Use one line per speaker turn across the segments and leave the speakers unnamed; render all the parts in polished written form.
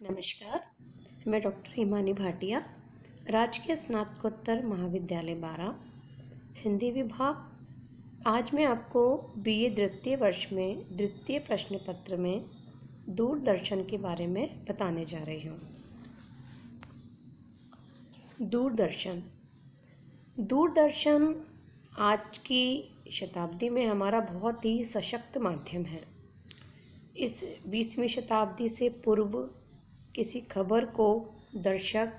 नमस्कार, मैं डॉक्टर हिमानी भाटिया, राजकीय स्नातकोत्तर महाविद्यालय बारा, हिंदी विभाग। आज मैं आपको बीए द्वितीय वर्ष में द्वितीय प्रश्न पत्र में दूरदर्शन के बारे में बताने जा रही हूँ। दूरदर्शन आज की शताब्दी में हमारा बहुत ही सशक्त माध्यम है। इस 20वीं शताब्दी से पूर्व किसी खबर को दर्शक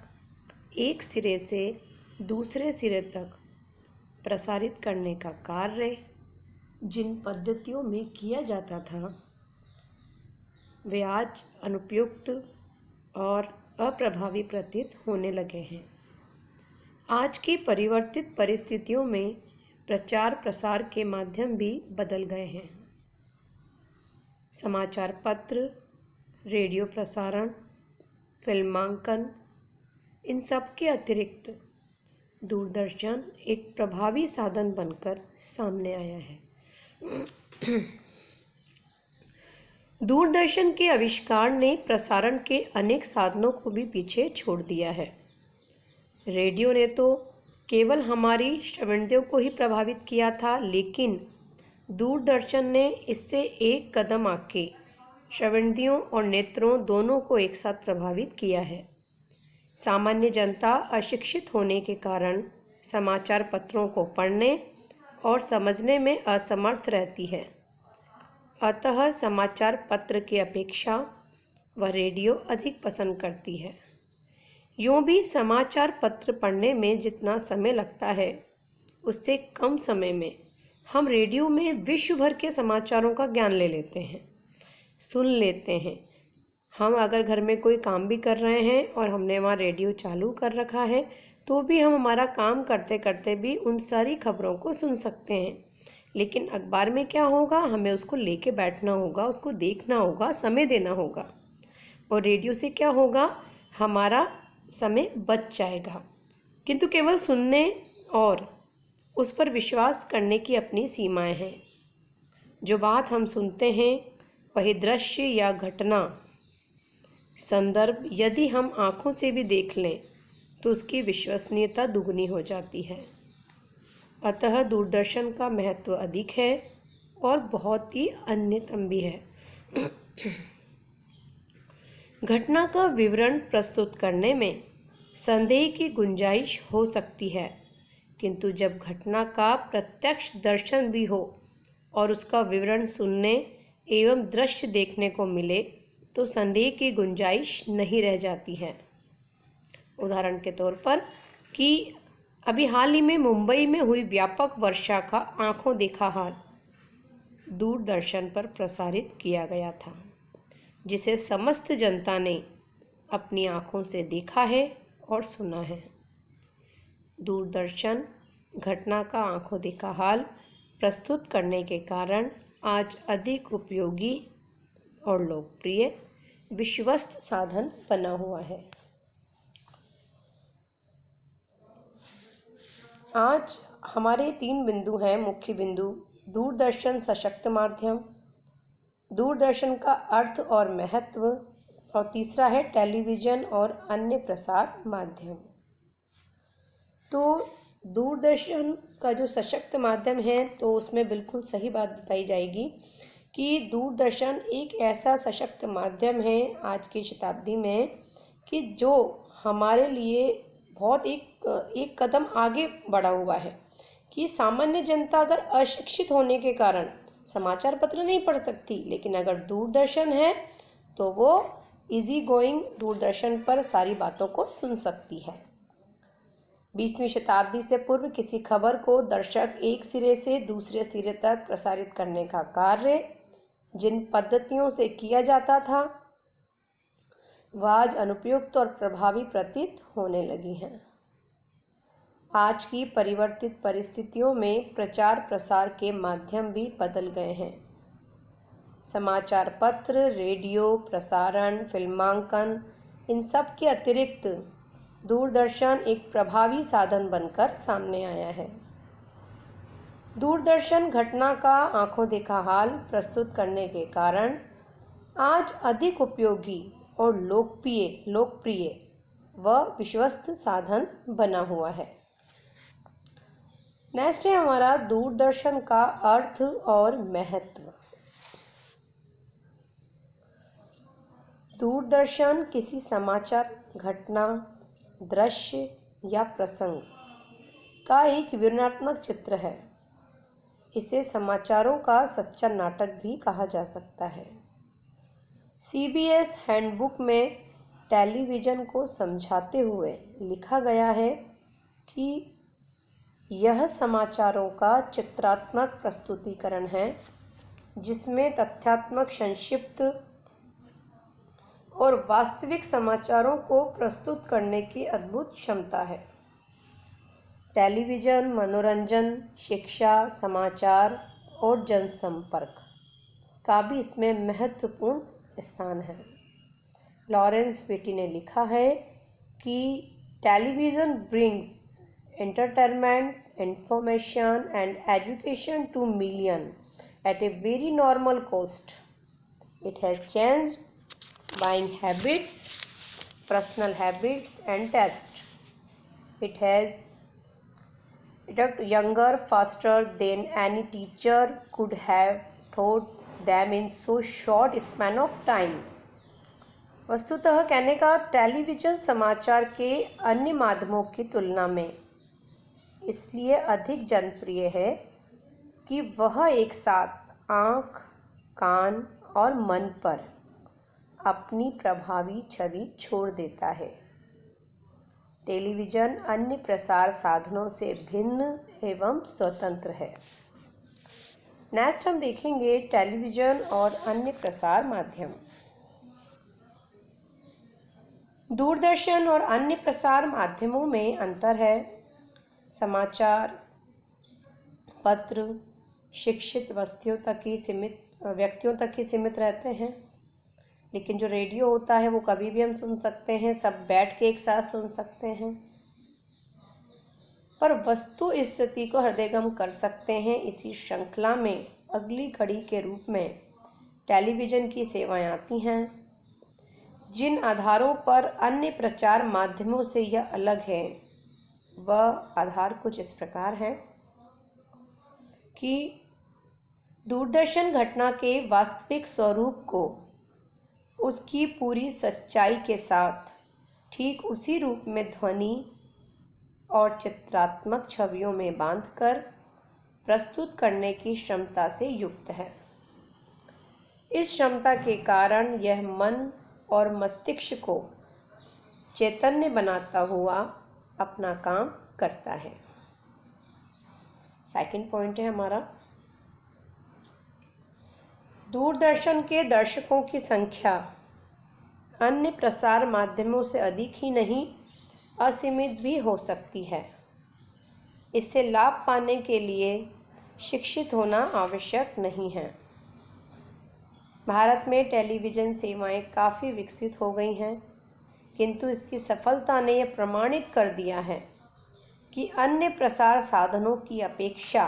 एक सिरे से दूसरे सिरे तक प्रसारित करने का कार्य जिन पद्धतियों में किया जाता था वे आज अनुपयुक्त और अप्रभावी प्रतीत होने लगे हैं। आज की परिवर्तित परिस्थितियों में प्रचार प्रसार के माध्यम भी बदल गए हैं। समाचार पत्र, रेडियो प्रसारण, फिल्मांकन, इन सब के अतिरिक्त दूरदर्शन एक प्रभावी साधन बनकर सामने आया है। दूरदर्शन के आविष्कार ने प्रसारण के अनेक साधनों को भी पीछे छोड़ दिया है। रेडियो ने तो केवल हमारी श्रवणेंद्रियों को ही प्रभावित किया था, लेकिन दूरदर्शन ने इससे एक कदम आगे श्रवणेंद्रियों और नेत्रों दोनों को एक साथ प्रभावित किया है। सामान्य जनता अशिक्षित होने के कारण समाचार पत्रों को पढ़ने और समझने में असमर्थ रहती है। अतः समाचार पत्र की अपेक्षा वह रेडियो अधिक पसंद करती है। यूँ भी समाचार पत्र पढ़ने में जितना समय लगता है, उससे कम समय में हम रेडियो में विश्व भर के समाचारों का ज्ञान ले लेते हैं, सुन लेते हैं। हम अगर घर में कोई काम भी कर रहे हैं और हमने वहाँ रेडियो चालू कर रखा है, तो भी हम हमारा काम करते करते भी उन सारी खबरों को सुन सकते हैं। लेकिन अखबार में क्या होगा, हमें उसको लेके बैठना होगा, उसको देखना होगा, समय देना होगा। और रेडियो से क्या होगा, हमारा समय बच जाएगा। किंतु केवल सुनने और उस पर विश्वास करने की अपनी सीमाएं हैं। जो बात हम सुनते हैं वही दृश्य या घटना संदर्भ यदि हम आँखों से भी देख लें तो उसकी विश्वसनीयता दुगनी हो जाती है। अतः दूरदर्शन का महत्व अधिक है और बहुत ही अन्यतम भी है। घटना का विवरण प्रस्तुत करने में संदेह की गुंजाइश हो सकती है, किंतु जब घटना का प्रत्यक्ष दर्शन भी हो और उसका विवरण सुनने एवं दृश्य देखने को मिले तो संदेह की गुंजाइश नहीं रह जाती है। उदाहरण के तौर पर कि अभी हाल ही में मुंबई में हुई व्यापक वर्षा का आंखों देखा हाल दूरदर्शन पर प्रसारित किया गया था, जिसे समस्त जनता ने अपनी आंखों से देखा है और सुना है। दूरदर्शन घटना का आंखों देखा हाल प्रस्तुत करने के कारण आज अधिक उपयोगी और लोकप्रिय विश्वस्त साधन बना हुआ है। आज हमारे 3 बिंदु हैं, मुख्य बिंदु। दूरदर्शन सशक्त माध्यम, दूरदर्शन का अर्थ और महत्व, और तीसरा है टेलीविज़न और अन्य प्रसार माध्यम। तो दूरदर्शन का जो सशक्त माध्यम है, तो उसमें बिल्कुल सही बात बताई जाएगी कि दूरदर्शन एक ऐसा सशक्त माध्यम है आज की शताब्दी में कि जो हमारे लिए बहुत एक कदम आगे बढ़ा हुआ है। कि सामान्य जनता अगर अशिक्षित होने के कारण समाचार पत्र नहीं पढ़ सकती, लेकिन अगर दूरदर्शन है तो वो इजी गोइंग दूरदर्शन पर सारी बातों को सुन सकती है। 20वीं शताब्दी से पूर्व किसी खबर को दर्शक एक सिरे से दूसरे सिरे तक प्रसारित करने का कार्य जिन पद्धतियों से किया जाता था वह आज अनुपयुक्त और प्रभावी प्रतीत होने लगी हैं। आज की परिवर्तित परिस्थितियों में प्रचार प्रसार के माध्यम भी बदल गए हैं। समाचार पत्र, रेडियो प्रसारण, फिल्मांकन, इन सब के अतिरिक्त दूरदर्शन एक प्रभावी साधन बनकर सामने आया है। दूरदर्शन घटना का आंखों देखा हाल प्रस्तुत करने के कारण आज अधिक उपयोगी और लोकप्रिय व विश्वस्त साधन बना हुआ है। नेक्स्ट है हमारा दूरदर्शन का अर्थ और महत्व। दूरदर्शन किसी समाचार, घटना, दृश्य या प्रसंग का एक विवरणात्मक चित्र है। इसे समाचारों का सच्चा नाटक भी कहा जा सकता है। CBS हैंडबुक में टेलीविज़न को समझाते हुए लिखा गया है कि यह समाचारों का चित्रात्मक प्रस्तुतिकरण है जिसमें तथ्यात्मक, संक्षिप्त और वास्तविक समाचारों को प्रस्तुत करने की अद्भुत क्षमता है। टेलीविज़न मनोरंजन, शिक्षा, समाचार और जनसंपर्क का भी इसमें महत्वपूर्ण स्थान है। लॉरेंस बेटी ने लिखा है कि television brings entertainment, information and education to millions at a very normal cost. It has changed buying habits, personal habits and taste. It has educated younger faster than any teacher could have taught them in so short span of time. वस्तुतः कहने का television समाचार के अन्य माध्यमों की तुलना में इसलिए अधिक जनप्रिय है कि वह एक साथ आँख, कान और मन पर अपनी प्रभावी छवि छोड़ देता है। टेलीविज़न अन्य प्रसार साधनों से भिन्न एवं स्वतंत्र है। नेक्स्ट हम देखेंगे टेलीविज़न और अन्य प्रसार माध्यम। दूरदर्शन और अन्य प्रसार माध्यमों में अंतर है। समाचार पत्र शिक्षित व्यक्तियों तक ही सीमित रहते हैं, लेकिन जो रेडियो होता है वो कभी भी हम सुन सकते हैं, सब बैठ के एक साथ सुन सकते हैं, पर वस्तु स्थिति को हृदयंगम कर सकते हैं। इसी श्रृंखला में अगली कड़ी के रूप में टेलीविज़न की सेवाएं आती हैं, जिन आधारों पर अन्य प्रचार माध्यमों से यह अलग है। वह आधार कुछ इस प्रकार है कि दूरदर्शन घटना के वास्तविक स्वरूप को उसकी पूरी सच्चाई के साथ ठीक उसी रूप में ध्वनि और चित्रात्मक छवियों में बांधकर प्रस्तुत करने की क्षमता से युक्त है। इस क्षमता के कारण यह मन और मस्तिष्क को चैतन्य बनाता हुआ अपना काम करता है। सेकंड पॉइंट है हमारा, दूरदर्शन के दर्शकों की संख्या अन्य प्रसार माध्यमों से अधिक ही नहीं, असीमित भी हो सकती है। इससे लाभ पाने के लिए शिक्षित होना आवश्यक नहीं है। भारत में टेलीविज़न सेवाएं काफ़ी विकसित हो गई हैं, किंतु इसकी सफलता ने यह प्रमाणित कर दिया है कि अन्य प्रसार साधनों की अपेक्षा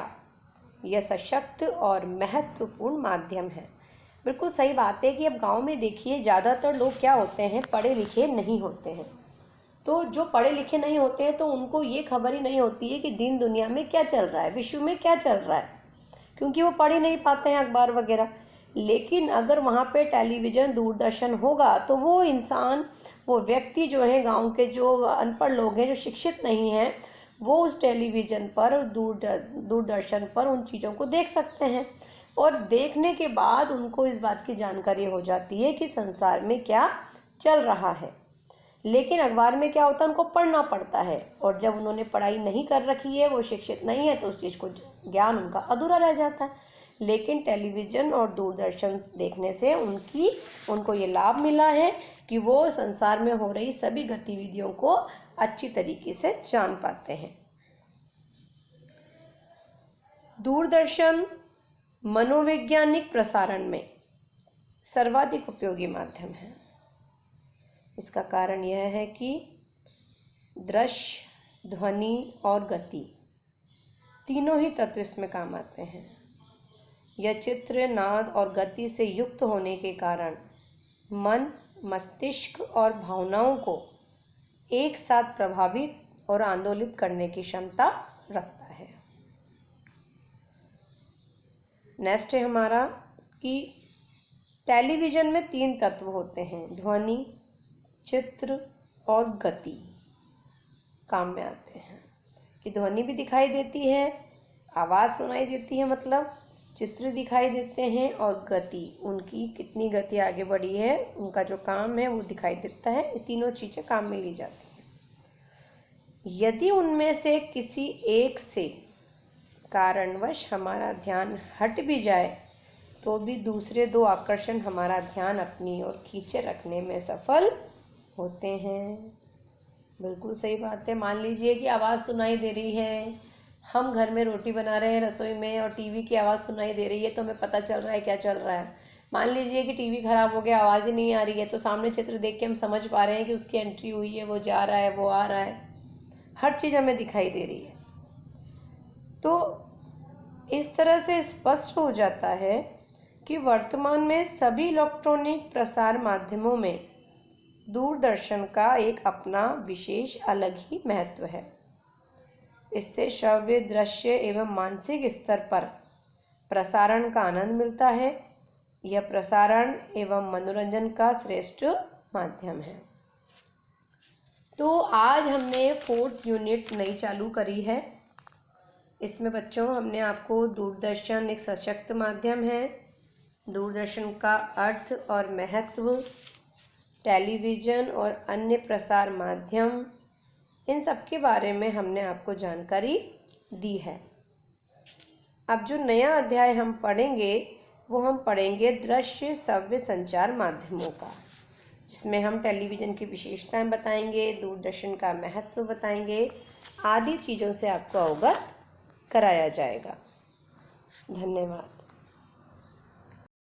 यह सशक्त और महत्वपूर्ण माध्यम है। बिल्कुल सही बात है कि अब गांव में देखिए ज़्यादातर लोग क्या होते हैं, पढ़े लिखे नहीं होते हैं। तो जो पढ़े लिखे नहीं होते हैं तो उनको ये खबर ही नहीं होती है कि दिन दुनिया में क्या चल रहा है, विश्व में क्या चल रहा है, क्योंकि वो पढ़ ही नहीं पाते हैं अखबार वगैरह। लेकिन अगर वहाँ पे टेलीविज़न दूरदर्शन होगा तो वो इंसान, वो व्यक्ति जो है, गांव के जो अनपढ़ लोग हैं, जो शिक्षित नहीं हैं, वो उस टेलीविज़न पर, दूरदर्शन पर उन चीज़ों को देख सकते हैं और देखने के बाद उनको इस बात की जानकारी हो जाती है कि संसार में क्या चल रहा है। लेकिन अखबार में क्या होता है, उनको पढ़ना पड़ता है, और जब उन्होंने पढ़ाई नहीं कर रखी है, वो शिक्षित नहीं है, तो उस चीज़ को ज्ञान उनका अधूरा रह जाता है। लेकिन टेलीविज़न और दूरदर्शन देखने से उनको ये लाभ मिला है कि वो संसार में हो रही सभी गतिविधियों को अच्छी तरीके से जान पाते हैं। दूरदर्शन मनोवैज्ञानिक प्रसारण में सर्वाधिक उपयोगी माध्यम है। इसका कारण यह है कि दृश्य, ध्वनि और गति तीनों ही तत्व इसमें काम आते हैं। यह चित्र, नाद और गति से युक्त होने के कारण मन मस्तिष्क और भावनाओं को एक साथ प्रभावित और आंदोलित करने की क्षमता रखता है। नेक्स्ट है हमारा कि टेलीविज़न में 3 तत्व होते हैं, ध्वनि, चित्र और गति काम में आते हैं। कि ध्वनि भी दिखाई देती है, आवाज़ सुनाई देती है, मतलब चित्र दिखाई देते हैं, और गति, उनकी कितनी गति आगे बढ़ी है, उनका जो काम है वो दिखाई देता है। ये तीनों चीज़ें काम में ली जाती हैं। यदि उनमें से किसी एक से कारणवश हमारा ध्यान हट भी जाए तो भी दूसरे 2 आकर्षण हमारा ध्यान अपनी ओर खींचे रखने में सफल होते हैं। बिल्कुल सही बात है। मान लीजिए कि आवाज़ सुनाई दे रही है, हम घर में रोटी बना रहे हैं रसोई में और टीवी की आवाज़ सुनाई दे रही है, तो हमें पता चल रहा है क्या चल रहा है। मान लीजिए कि टीवी ख़राब हो गया, आवाज़ ही नहीं आ रही है, तो सामने चित्र देख के हम समझ पा रहे हैं कि उसकी एंट्री हुई है, वो जा रहा है, वो आ रहा है, हर चीज़ हमें दिखाई दे रही है। तो इस तरह से स्पष्ट हो जाता है कि वर्तमान में सभी इलेक्ट्रॉनिक प्रसार माध्यमों में दूरदर्शन का एक अपना विशेष अलग ही महत्व है। इससे श्रव्य, दृश्य एवं मानसिक स्तर पर प्रसारण का आनंद मिलता है। यह प्रसारण एवं मनोरंजन का श्रेष्ठ माध्यम है। तो आज हमने 4th यूनिट नई चालू करी है। इसमें बच्चों हमने आपको दूरदर्शन एक सशक्त माध्यम है, दूरदर्शन का अर्थ और महत्व, टेलीविज़न और अन्य प्रसार माध्यम, इन सब के बारे में हमने आपको जानकारी दी है। अब जो नया अध्याय हम पढ़ेंगे वो हम पढ़ेंगे दृश्य श्रव्य संचार माध्यमों का, जिसमें हम टेलीविज़न की विशेषताएं बताएंगे, दूरदर्शन का महत्व बताएंगे, आदि चीज़ों से आपको अवगत कराया जाएगा। धन्यवाद।